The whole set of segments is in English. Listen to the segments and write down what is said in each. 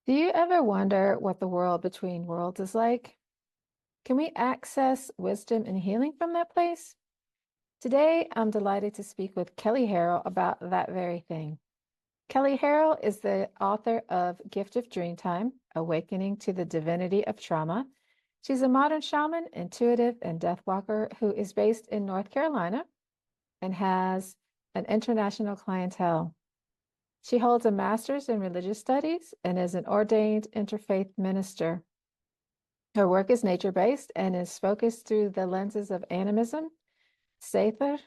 Do you ever wonder what the world between worlds is like? Can we access wisdom and healing from that place? Today, I'm delighted to speak with Kelley Harrell about that very thing. Kelley Harrell is the author of Gift of Dreamtime, Awakening to the Divinity of Trauma. She's a modern shaman, intuitive, and death walker who is based in North Carolina and has an international clientele. She holds a master's in religious studies and is an ordained interfaith minister. Her work is nature-based and is focused through the lenses of animism, Sather,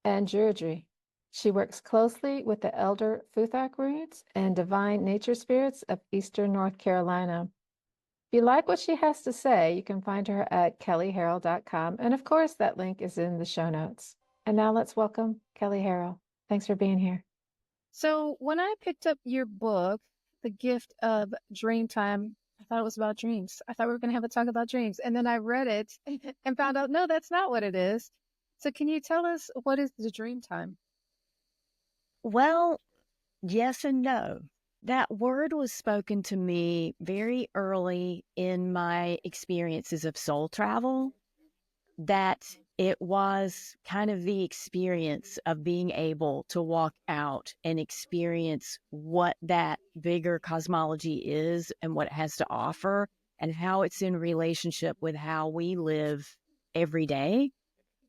and Druidry. She works closely with the elder Futhak roots and divine nature spirits of Eastern North Carolina. If you like what she has to say, you can find her at kelleyharrell.com. And of course, that link is in the show notes. And now let's welcome Kelley Harrell. Thanks for being here. So when I picked up your book, The Gift of Dreamtime, I thought it was about dreams. I thought we were going to have a talk about dreams. And then I read it and found out, no, that's not what it is. So can you tell us what is the Dreamtime? Well, yes and no. That word was spoken to me very early in my experiences of soul travel, that it was kind of the experience of being able to walk out and experience what that bigger cosmology is and what it has to offer and how it's in relationship with how we live every day.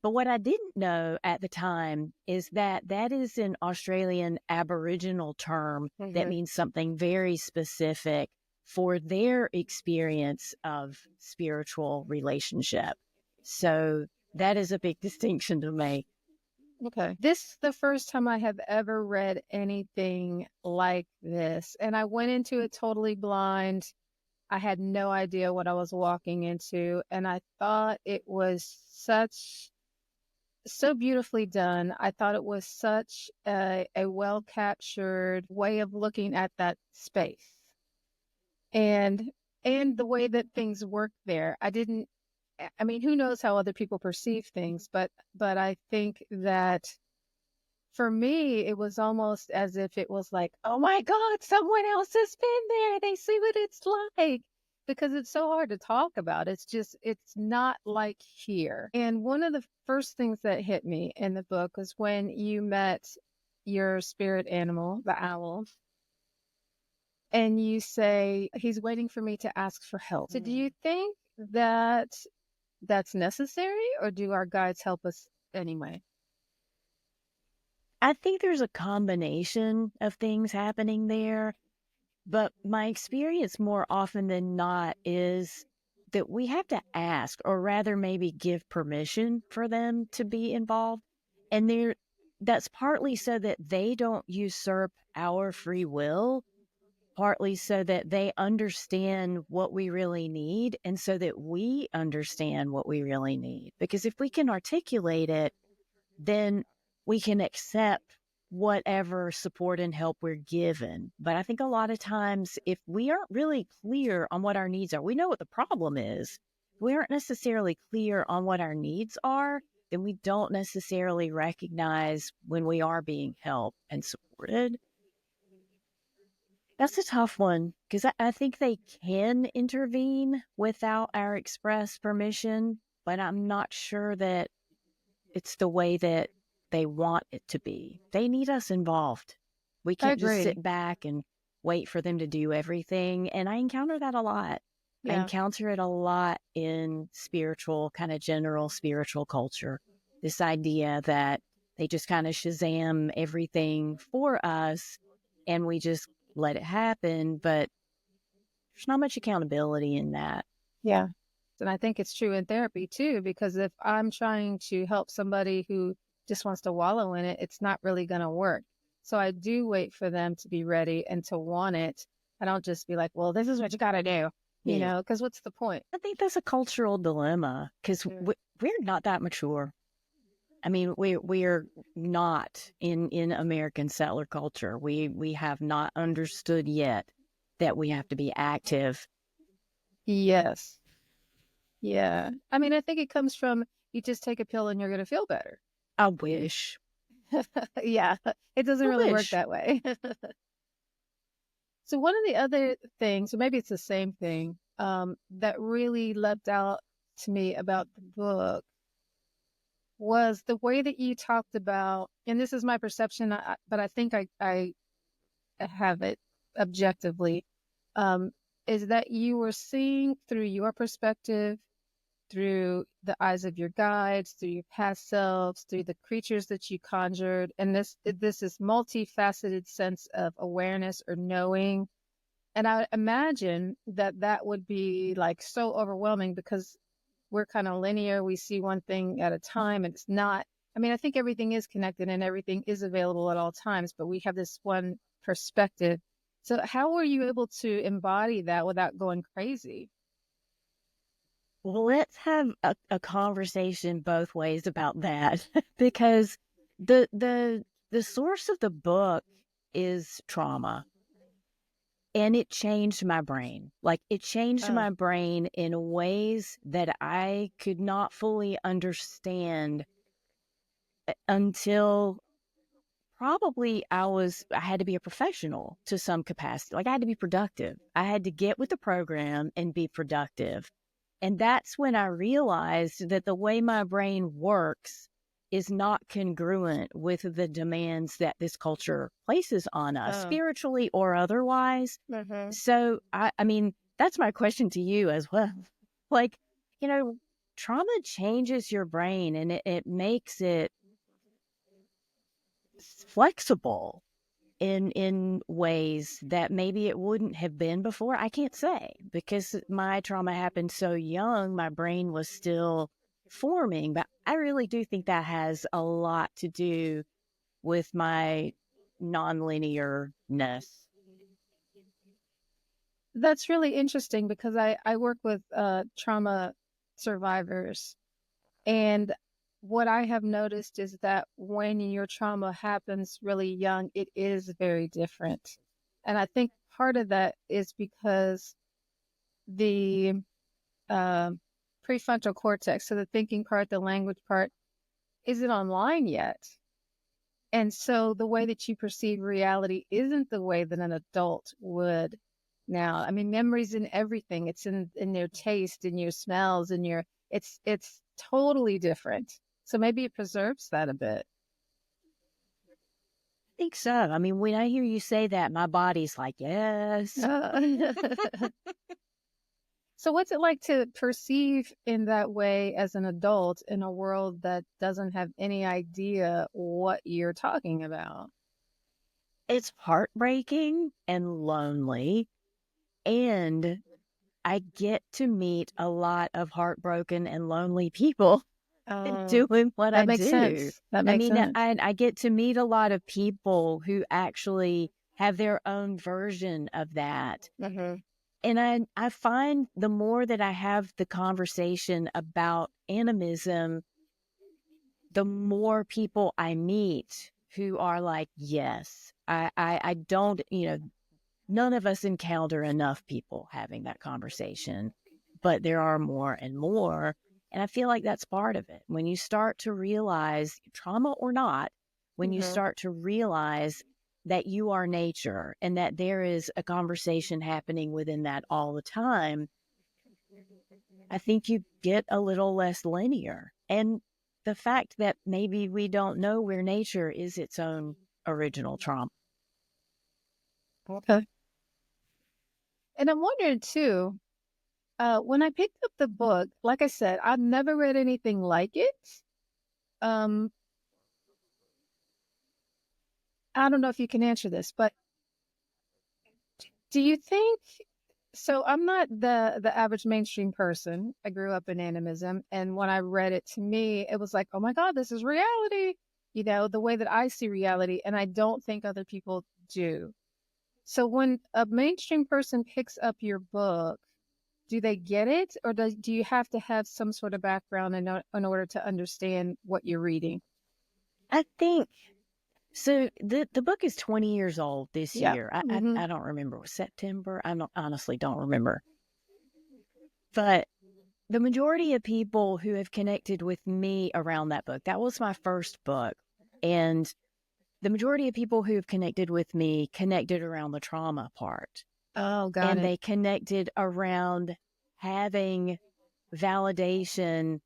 But what I didn't know at the time is that that is an Australian Aboriginal term that means something very specific for their experience of spiritual relationship. So that is a big distinction to make. Okay. This is the first time I have ever read anything like this. And I went into it totally blind. I had no idea what I was walking into. And I thought it was so beautifully done. I thought it was such a well captured way of looking at that space and the way that things work there. I mean, who knows how other people perceive things, but I think that for me, it was almost as if it was like, oh my God, someone else has been there. They see what it's like, because it's so hard to talk about. It's not like here. And one of the first things that hit me in the book was when you met your spirit animal, the owl, and you say, he's waiting for me to ask for help. So do you think that that's necessary, or do our guides help us anyway? I think there's a combination of things happening there, but my experience more often than not is that we have to ask, or rather maybe give permission for them to be involved. And that's partly so that they don't usurp our free will, partly so that they understand what we really need and so that we understand what we really need. Because if we can articulate it, then we can accept whatever support and help we're given. But I think a lot of times, if we aren't really clear on what our needs are, we know what the problem is. If we aren't necessarily clear on what our needs are, then we don't necessarily recognize when we are being helped and supported. That's a tough one, because I think they can intervene without our express permission, but I'm not sure that it's the way that they want it to be. They need us involved. We I can't just agree. sit back and wait for them to do everything. And I encounter that a lot. I Yeah. encounter it a lot in kind of general spiritual culture. This idea that they just kind of Shazam everything for us and we just let it happen. But there's not much accountability in that. Yeah. And I think it's true in therapy too, because if I'm trying to help somebody who just wants to wallow in it, it's not really going to work. So I do wait for them to be ready and to want it. I don't just be like, well, this is what you got to do, Yeah. because what's the point? I think that's a cultural dilemma because we're not that mature. I mean, we're not in American settler culture. We have not understood yet that we have to be active. Yes. Yeah. I mean, I think it comes from you just take a pill and you're going to feel better. I wish. Yeah. It doesn't I really work wish. that way. So one of the other things, or maybe it's the same thing, that really leapt out to me about the book was the way that you talked about, and this is my perception, but I think I have it objectively, um, is that you were seeing through your perspective, through the eyes of your guides, through your past selves, through the creatures that you conjured, and this is multifaceted sense of awareness or knowing. And I imagine that that would be like so overwhelming because we're kind of linear. We see one thing at a time, and it's not. I mean, I think everything is connected and everything is available at all times, but we have this one perspective. So, how were you able to embody that without going crazy? Well, let's have a conversation both ways about that because the source of the book is trauma. And it changed my brain. Like, it changed Oh, my brain in ways that I could not fully understand until probably I had to be a professional to some capacity. Like, I had to be productive. I had to get with the program and be productive. And that's when I realized that the way my brain works is not congruent with the demands that this culture places on us, oh. spiritually or otherwise. Mm-hmm. So, I mean, that's my question to you as well. Like, you know, trauma changes your brain and it makes it flexible in ways that maybe it wouldn't have been before. I can't say because my trauma happened so young, my brain was still forming, but I really do think that has a lot to do with my nonlinearness. That's really interesting because I work with trauma survivors. And what I have noticed is that when your trauma happens really young, it is very different. And I think part of that is because the uh, prefrontal cortex, so the thinking part, the language part, isn't online yet. And so the way that you perceive reality isn't the way that an adult would now. I mean, memories in everything. It's in your taste, in your smells, in your it's totally different. So maybe it preserves that a bit. I think so. I mean, when I hear you say that, my body's like, yes. So what's it like to perceive in that way as an adult in a world that doesn't have any idea what you're talking about? It's heartbreaking and lonely. And I get to meet a lot of heartbroken and lonely people doing what I That makes do. sense. That I makes mean, sense. I get to meet a lot of people who actually have their own version of that. Mm-hmm. And I find the more that I have the conversation about animism, the more people I meet who are like, yes, I don't, none of us encounter enough people having that conversation, but there are more and more. And I feel like that's part of it. When you start to realize, trauma or not, when you Mm-hmm. start to realize that you are nature and that there is a conversation happening within that all the time, I think you get a little less linear. And the fact that maybe we don't know where nature is its own original trauma. Okay. And I'm wondering too, when I picked up the book, like I said, I've never read anything like it. Um, I don't know if you can answer this, but do you think so? I'm not the average mainstream person. I grew up in animism, and when I read it, to me, it was like, oh my God, this is reality. You know, the way that I see reality, and I don't think other people do. So when a mainstream person picks up your book, do they get it, or do you have to have some sort of background in order to understand what you're reading? I think so. The book is 20 years old this Yeah. year. Mm-hmm. I don't remember. September? I don't, honestly don't remember. But the majority of people who have connected with me around that book, that was my first book. And the majority of people who've connected with me connected around the trauma part. Oh, got And it. they connected around having validation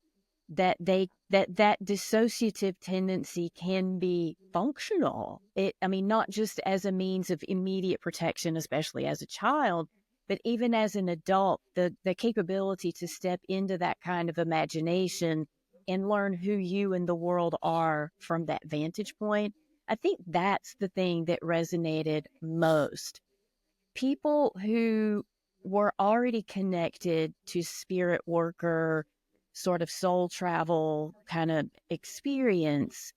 that that dissociative tendency can be functional. I mean, not just as a means of immediate protection, especially as a child, but even as an adult, the capability to step into that kind of imagination and learn who you and the world are from that vantage point. I think that's the thing that resonated most. People who were already connected to spirit worker, sort of soul travel kind of experience,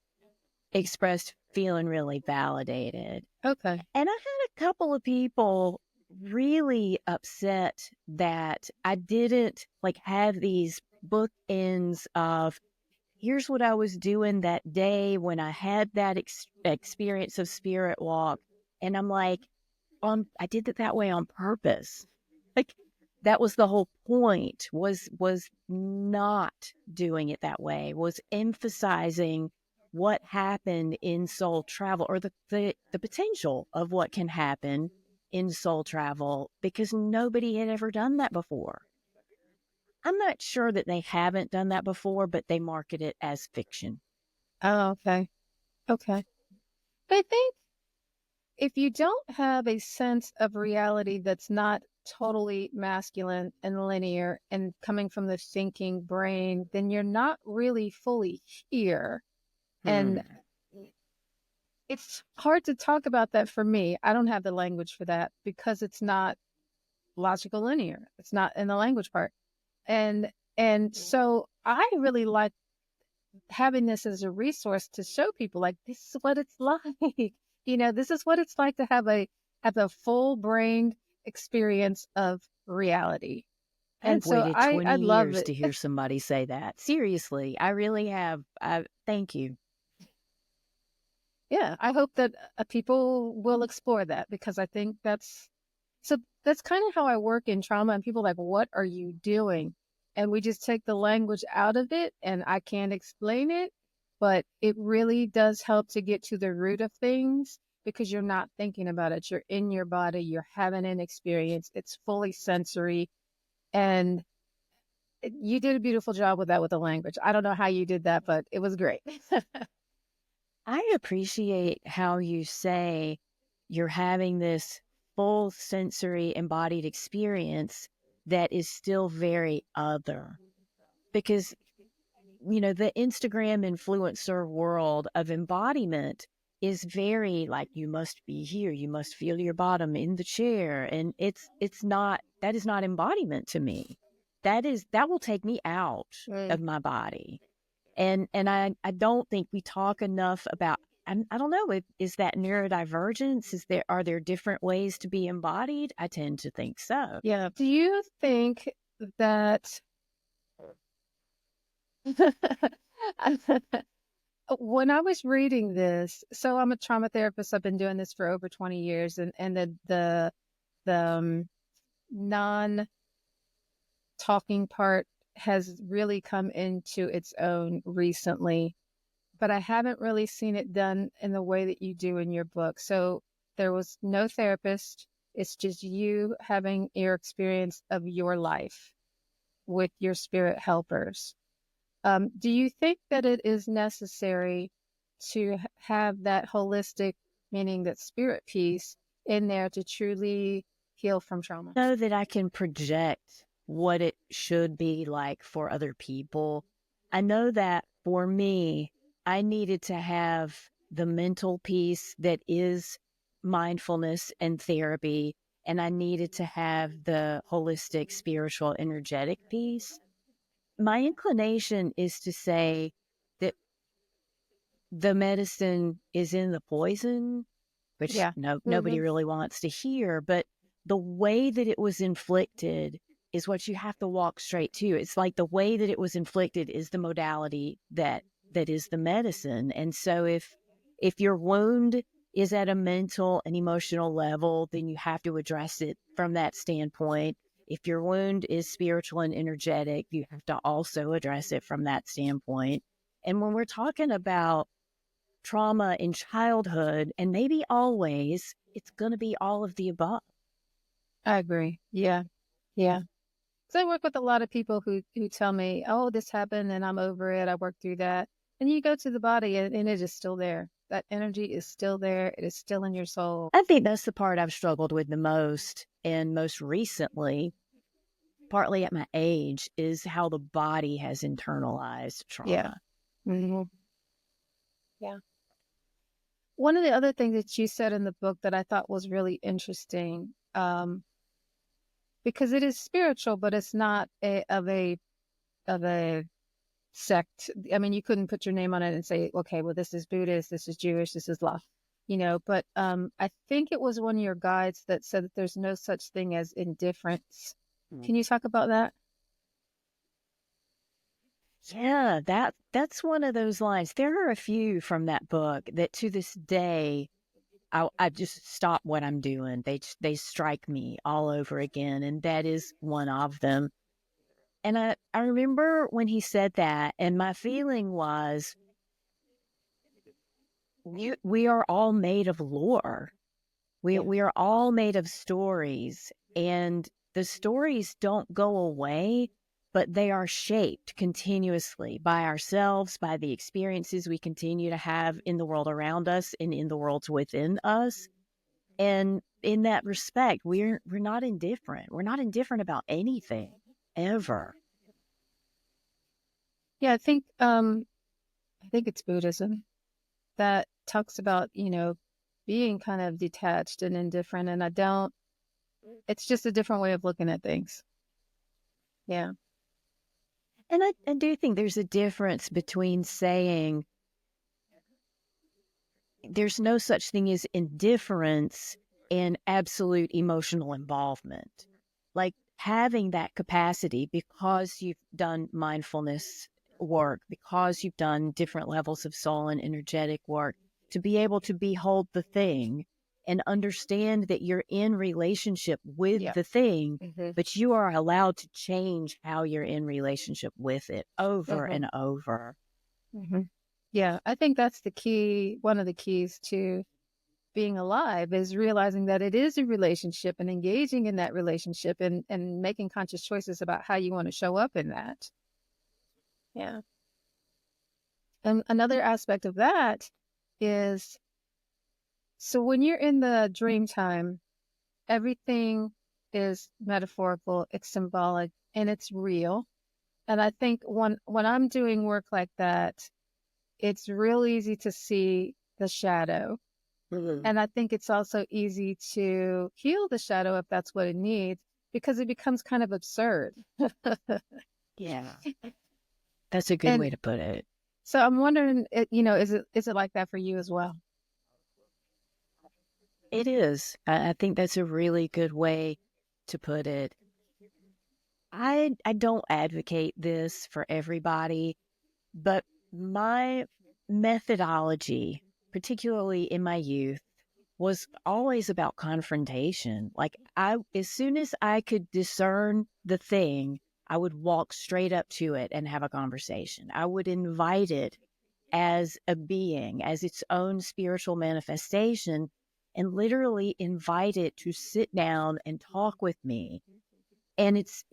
expressed feeling really validated. Okay. And I had a couple of people really upset that I didn't like have these bookends of here's what I was doing that day when I had that experience of spirit walk. And I'm like, I did it that way on purpose. Like that was the whole point, was not doing it that way, was emphasizing what happened in soul travel, or the potential of what can happen in soul travel, because nobody had ever done that before. I'm not sure that they haven't done that before, but they market it as fiction. Oh, okay. Okay. I think if you don't have a sense of reality that's not totally masculine and linear and coming from the thinking brain, then you're not really fully here. And it's hard to talk about that for me. I don't have the language for that because it's not logical linear. It's not in the language part. And so I really like having this as a resource to show people like this is what it's like. This is what it's like to have a full brained experience of reality. And I've so waited I 20 love years it. to hear somebody say that. Seriously, I really have. Thank you. Yeah, I hope that people will explore that because I think that's kind of how I work in trauma. And people are like, what are you doing? And we just take the language out of it, and I can't explain it, but it really does help to get to the root of things because you're not thinking about it. You're in your body, you're having an experience, it's fully sensory. And you did a beautiful job with that with the language. I don't know how you did that, but it was great. I appreciate how you say you're having this full sensory embodied experience that is still very other. Because, the Instagram influencer world of embodiment is very like, you must be here, you must feel your bottom in the chair. And it's not, that is not embodiment to me. That will take me out of my body. And I don't think we talk enough about, I don't know, is that neurodivergence? Are there different ways to be embodied? I tend to think so. Yeah. Do you think that when I was reading this, so I'm a trauma therapist. I've been doing this for over 20 years, and the non-talking part has really come into its own recently, but I haven't really seen it done in the way that you do in your book. So there was no therapist. It's just you having your experience of your life with your spirit helpers. Do you think that it is necessary to have that holistic, meaning that spirit piece in there to truly heal from trauma? I know that I can project what it should be like for other people. I know that for me, I needed to have the mental piece that is mindfulness and therapy, and I needed to have the holistic, spiritual, energetic piece. My inclination is to say that the medicine is in the poison, which Yeah. nobody really wants to hear, but the way that it was inflicted is what you have to walk straight to. It's like the way that it was inflicted is the modality that is the medicine. And so if your wound is at a mental and emotional level, then you have to address it from that standpoint. If your wound is spiritual and energetic, you have to also address it from that standpoint. And when we're talking about trauma in childhood, and maybe always it's going to be all of the above. I agree. Yeah. Yeah. So I work with a lot of people who tell me, oh, this happened and I'm over it. I worked through that. And you go to the body and it is still there. That energy is still there. It is still in your soul. I think that's the part I've struggled with the most, and most recently, partly at my age, is how the body has internalized trauma. Yeah. Mm-hmm. Yeah. One of the other things that you said in the book that I thought was really interesting, because it is spiritual, but it's not of a sect. I mean, you couldn't put your name on it and say, okay, well, this is Buddhist, this is Jewish, this is love, but I think it was one of your guides that said that there's no such thing as indifference. Can you talk about that? Yeah, that's one of those lines. There are a few from that book that to this day, I just stop what I'm doing. They strike me all over again, and that is one of them. And I remember when he said that, and my feeling was, we are all made of lore. We are all made of stories, and the stories don't go away, but they are shaped continuously by ourselves, by the experiences we continue to have in the world around us and in the worlds within us. And in that respect, we're not indifferent. We're not indifferent about anything, ever. Yeah, I think it's Buddhism that talks about, being kind of detached and indifferent. And it's just a different way of looking at things. Yeah. And I do think there's a difference between saying there's no such thing as indifference and absolute emotional involvement. Like having that capacity because you've done mindfulness work, because you've done different levels of soul and energetic work, to be able to behold the thing and understand that you're in relationship with the thing, but you are allowed to change how you're in relationship with it over and over. Yeah, I think that's the key. One of the keys to being alive is realizing that it is a relationship and engaging in that relationship and making conscious choices about how you want to show up in that. Yeah. And another aspect of that is, so when you're in the dream time, everything is metaphorical, it's symbolic, and it's real. And I think when I'm doing work like that, it's real easy to see the shadow. And I think it's also easy to heal the shadow if that's what it needs, because it becomes kind of absurd. Yeah. That's a good way to put it. So I'm wondering, is it like that for you as well? It is. I think that's a really good way to put it. I don't advocate this for everybody, but my methodology, particularly in my youth, was always about confrontation. Like as soon as I could discern the thing, I would walk straight up to it and have a conversation. I would invite it as a being, as its own spiritual manifestation, and literally invite it to sit down and talk with me. And it's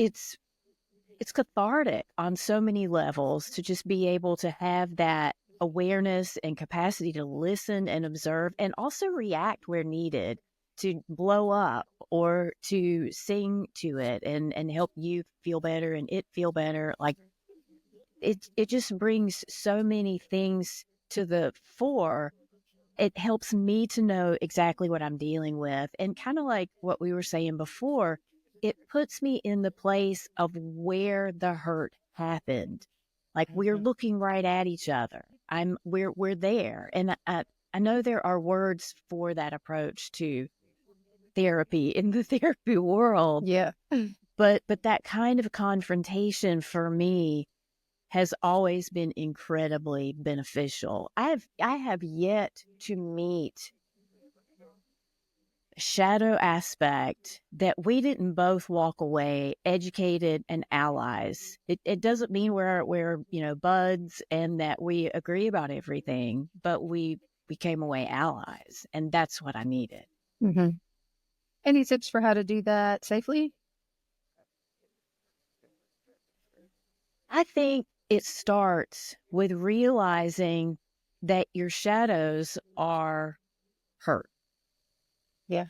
cathartic on so many levels to just be able to have that awareness and capacity to listen and observe and also react where needed, to blow up or to sing to it and help you feel better and it feel better. Like it just brings so many things to the fore. It helps me to know exactly what I'm dealing with. And kind of like what we were saying before, it puts me in the place of where the hurt happened. Like we're looking right at each other. We're there. And I know there are words for that approach to therapy in the therapy world. Yeah. But that kind of confrontation for me has always been incredibly beneficial. I have yet to meet a shadow aspect that we didn't both walk away educated and allies. It doesn't mean we're buds and that we agree about everything, but we became away allies. And that's what I needed. Mm-hmm. Any tips for how to do that safely? I think it starts with realizing that your shadows are hurt. Yeah.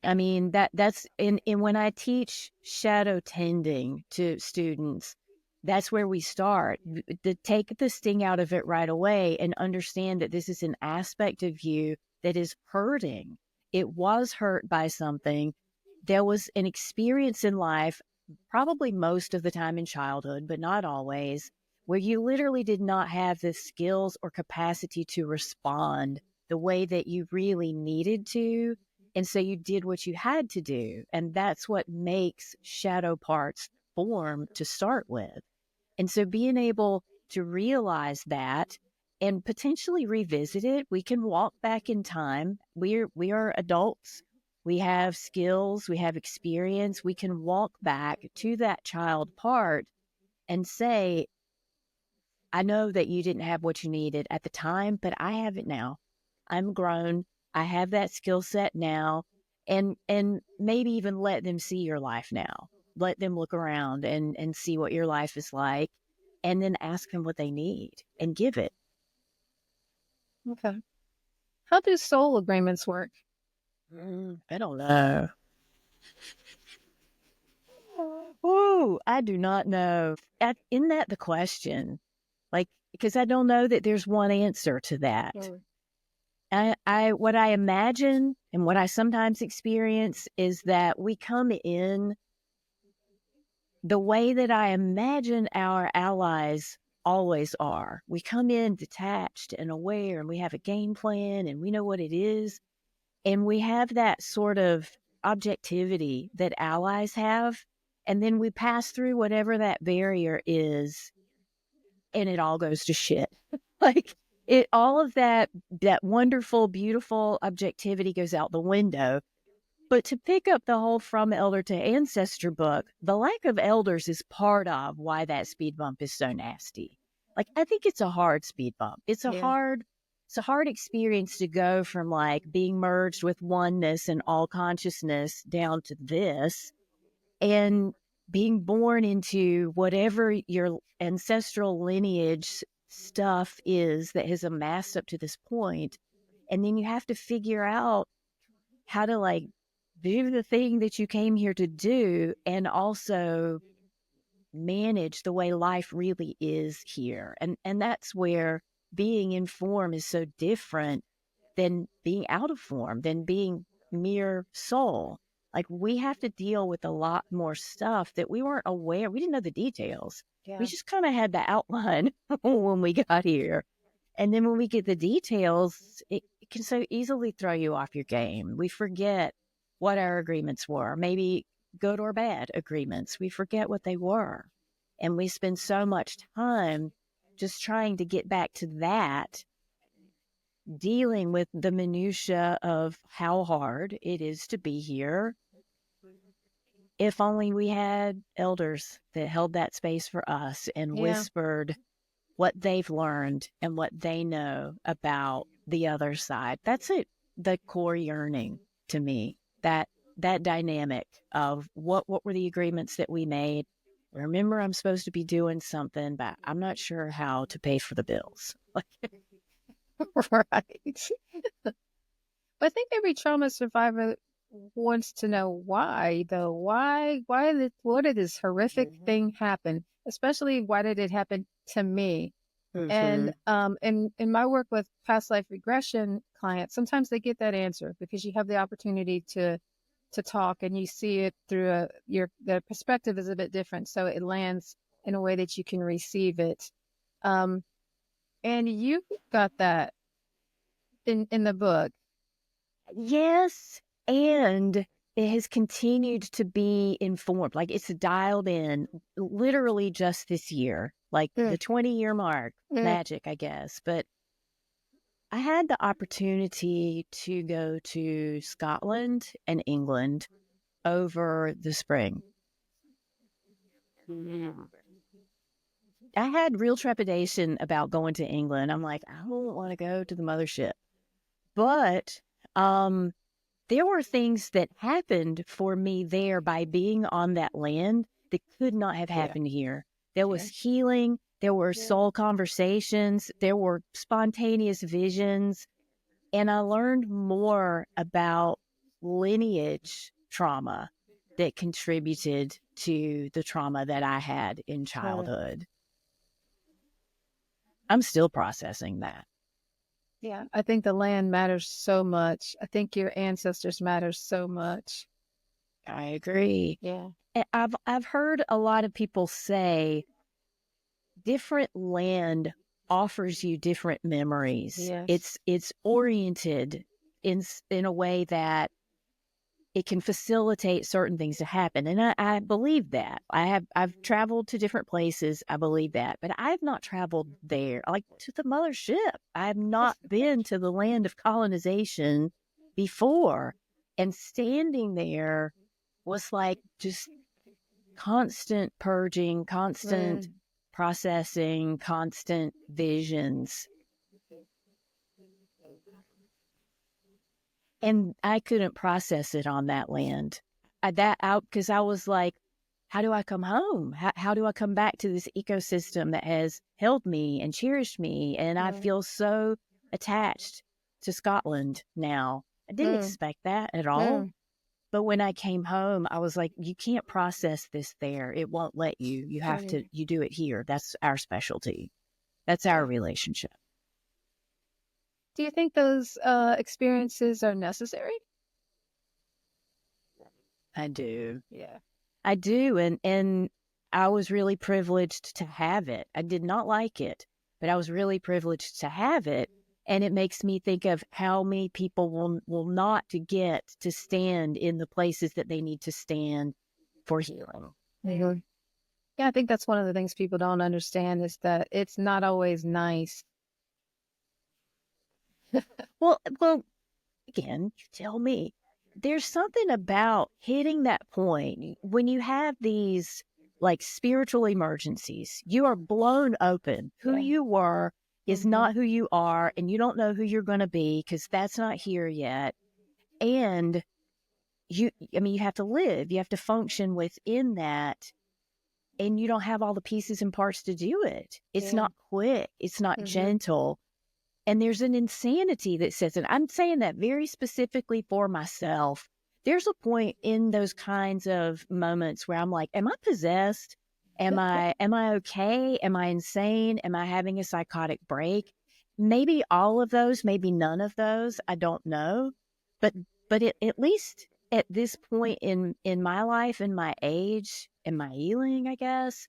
I mean, that's in when I teach shadow tending to students, that's where we start. To take the sting out of it right away and understand that this is an aspect of you that is hurting. It was hurt by something. There was an experience in life, probably most of the time in childhood, but not always, where you literally did not have the skills or capacity to respond the way that you really needed to. And so you did what you had to do. And that's what makes shadow parts form to start with. And so being able to realize that and potentially revisit it, we can walk back in time. We are adults. We have skills, we have experience. We can walk back to that child part and say, I know that you didn't have what you needed at the time, but I have it now. I'm grown. I have that skill set now. And maybe even let them see your life now. Let them look around and see what your life is like, and then ask them what they need and give it. Okay. How do soul agreements work? I don't know. Oh, I do not know. Isn't that the question? Like, because I don't know that there's one answer to that. What I imagine and what I sometimes experience is that we come in the way that I imagine our allies always are. We come in detached and aware, and we have a game plan and we know what it is. And we have that sort of objectivity that allies have. And then we pass through whatever that barrier is, and it all goes to shit. Like all of that wonderful, beautiful objectivity goes out the window. But to pick up the whole From Elder to Ancestor book, the lack of elders is part of why that speed bump is so nasty. Like, I think it's a hard speed bump. It's a hard experience to go from like being merged with oneness and all consciousness down to this, and being born into whatever your ancestral lineage stuff is that has amassed up to this point. And then you have to figure out how to like do the thing that you came here to do and also manage the way life really is here. And that's where being in form is so different than being out of form, than being mere soul. Like, we have to deal with a lot more stuff that we weren't aware. We didn't know the details. Yeah. We just kind of had the outline when we got here. And then when we get the details, it can so easily throw you off your game. We forget what our agreements were, maybe good or bad agreements. We forget what they were. And we spend so much time just trying to get back to that, dealing with the minutia of how hard it is to be here. If only we had elders that held that space for us and whispered what they've learned and what they know about the other side. That's it. The core yearning to me, that dynamic of what were the agreements that we made. Remember, I'm supposed to be doing something, but I'm not sure how to pay for the bills. Right. But I think every trauma survivor wants to know why, though. Why did this horrific thing happen? Especially, why did it happen to me? And in my work with past life regression clients, sometimes they get that answer because you have the opportunity to talk and you see it through the perspective is a bit different, so it lands in a way that you can receive it. And you got that in the book. Yes, and it has continued to be informed. Like, it's dialed in literally just this year, like the 20-year mark. Magic, I guess. But I had the opportunity to go to Scotland and England over the spring. I had real trepidation about going to England. I'm like, I don't want to go to the mothership. But there were things that happened for me there by being on that land that could not have happened here. There was healing. There were soul conversations. There were spontaneous visions. And I learned more about lineage trauma that contributed to the trauma that I had in childhood. I'm still processing that. Yeah, I think the land matters so much. I think your ancestors matter so much. I agree. Yeah. And I've heard a lot of people say different land offers you different memories. Yes. It's oriented in a way that it can facilitate certain things to happen. And I believe that. I've traveled to different places. I believe that. But I've not traveled there, like to the mothership. I have not been to the land of colonization before. And standing there was like just constant purging, constant processing, constant visions. And I couldn't process it on that land. Because I was like, how do I come home? How do I come back to this ecosystem that has held me and cherished me? And I feel so attached to Scotland now. I didn't expect that at all. But when I came home, I was like, you can't process this there. It won't let you. You have to, you do it here. That's our specialty. That's our relationship. Do you think those experiences are necessary? I do. Yeah. I do. And I was really privileged to have it. I did not like it, but I was really privileged to have it. And it makes me think of how many people will not get to stand in the places that they need to stand for healing. Mm-hmm. Yeah, I think that's one of the things people don't understand is that it's not always nice. Well, again, you tell me. There's something about hitting that point when you have these like spiritual emergencies. You are blown open. Who you were is not who you are, and you don't know who you're going to be because that's not here yet. And you have to live. You have to function within that, and you don't have all the pieces and parts to do it. It's not quick. It's not gentle. And there's an insanity that sets in. I'm saying that very specifically for myself. There's a point in those kinds of moments where I'm like, am I possessed? Am I okay? Am I insane? Am I having a psychotic break? Maybe all of those, maybe none of those. I don't know. But at least at this point in my life, in my age, in my healing, I guess,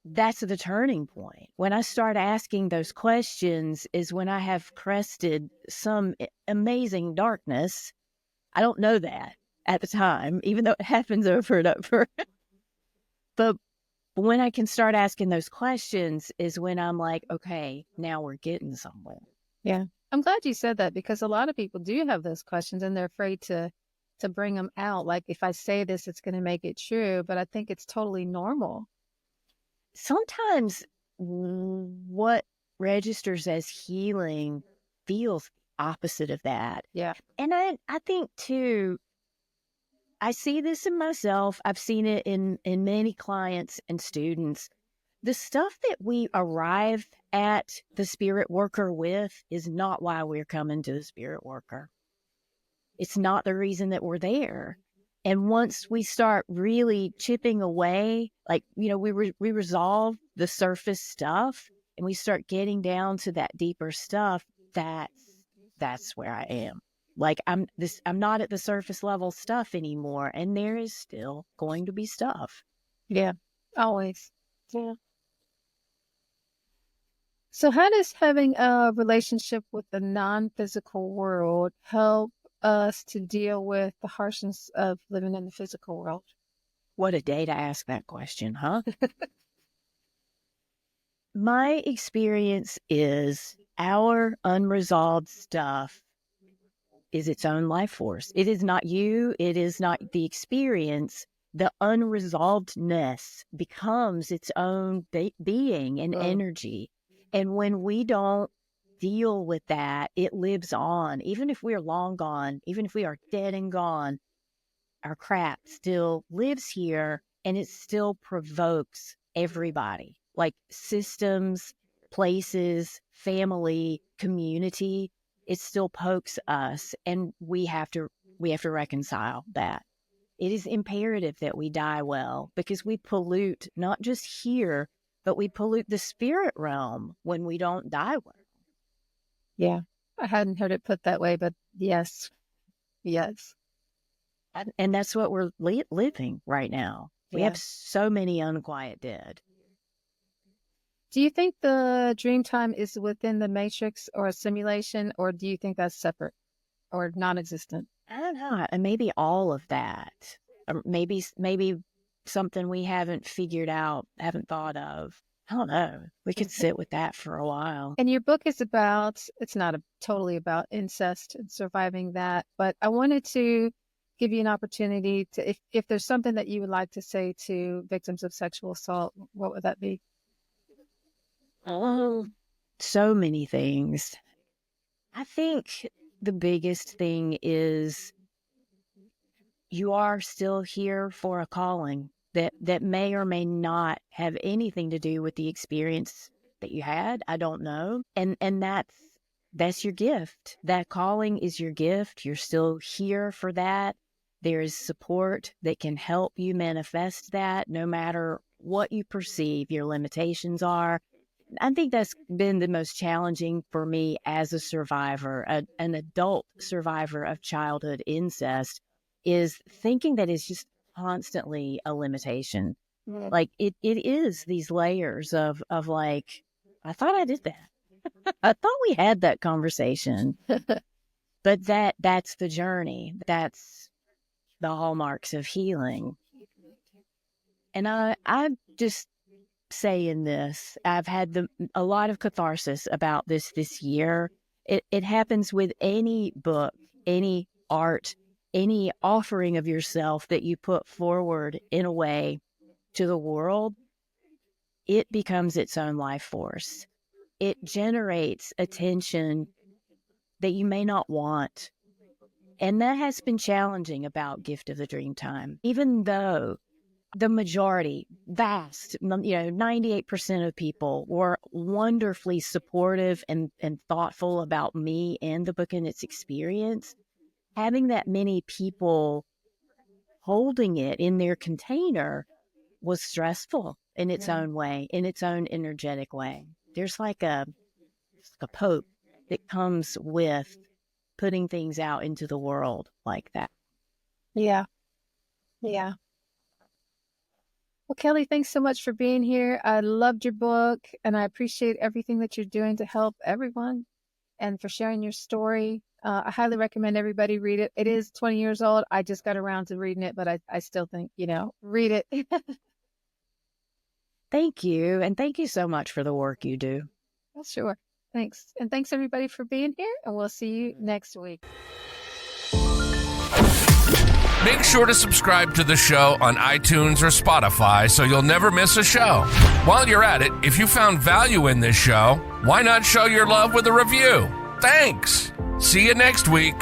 that's the turning point. When I start asking those questions is when I have crested some amazing darkness. I don't know that at the time, even though it happens over and over. But when I can start asking those questions is when I'm like, okay, now we're getting somewhere. Yeah. I'm glad you said that because a lot of people do have those questions and they're afraid to bring them out. Like if I say this, it's going to make it true. But I think it's totally normal. Sometimes what registers as healing feels opposite of that. Yeah. And I think too, I see this in myself. I've seen it in many clients and students. The stuff that we arrive at the spirit worker with is not why we're coming to the spirit worker. It's not the reason that we're there. And once we start really chipping away, like, we resolve the surface stuff and we start getting down to that deeper stuff, that's where I am. Like I'm not at the surface level stuff anymore. And there is still going to be stuff. Yeah, always. Yeah. So how does having a relationship with the non-physical world help us to deal with the harshness of living in the physical world? What a day to ask that question, huh? My experience is our unresolved stuff is its own life force. It is not you. It is not the experience. The unresolvedness becomes its own being and energy. And when we don't deal with that, it lives on. Even if we are long gone, even if we are dead and gone, our crap still lives here, and it still provokes everybody. Like systems, places, family, community, it still pokes us, and we have to reconcile that. It is imperative that we die well, because we pollute not just here, but we pollute the spirit realm when we don't die well. Yeah, I hadn't heard it put that way, but yes. And that's what we're living right now. We Yeah. have so many unquiet dead. Do you think the Dreamtime is within the Matrix or a simulation, or do you think that's separate or non-existent? I don't know. And maybe all of that. Or maybe something we haven't figured out, haven't thought of. I don't know. We could sit with that for a while. And your book is it's not totally about incest and surviving that, but I wanted to give you an opportunity to, if there's something that you would like to say to victims of sexual assault, what would that be? Oh, so many things. I think the biggest thing is you are still here for a calling that may or may not have anything to do with the experience that you had. I don't know. And that's your gift. That calling is your gift. You're still here for that. There is support that can help you manifest that, no matter what you perceive your limitations are. I think that's been the most challenging for me as a survivor, an adult survivor of childhood incest, is thinking that it's just constantly a limitation. Yeah. Like it is these layers of like, I thought I did that. I thought we had that conversation. But that's the journey. That's the hallmarks of healing. And I just saying this, I've had a lot of catharsis about this year. It happens with any book, any art, any offering of yourself that you put forward in a way to the world. It becomes its own life force. It generates attention that you may not want. And that has been challenging about Gift of the Dreamtime. Even though the majority, vast, 98% of people were wonderfully supportive and thoughtful about me and the book and its experience, having that many people holding it in their container was stressful in its own way, in its own energetic way. There's like a poke that comes with putting things out into the world like that. Yeah. Well, Kelley, thanks so much for being here. I loved your book, and I appreciate everything that you're doing to help everyone and for sharing your story. I highly recommend everybody read it. It is 20 years old. I just got around to reading it, but I still think, read it. Thank you. And thank you so much for the work you do. Well, sure. Thanks. And thanks everybody for being here, and we'll see you next week. Make sure to subscribe to the show on iTunes or Spotify so you'll never miss a show. While you're at it, if you found value in this show, why not show your love with a review? Thanks. See you next week.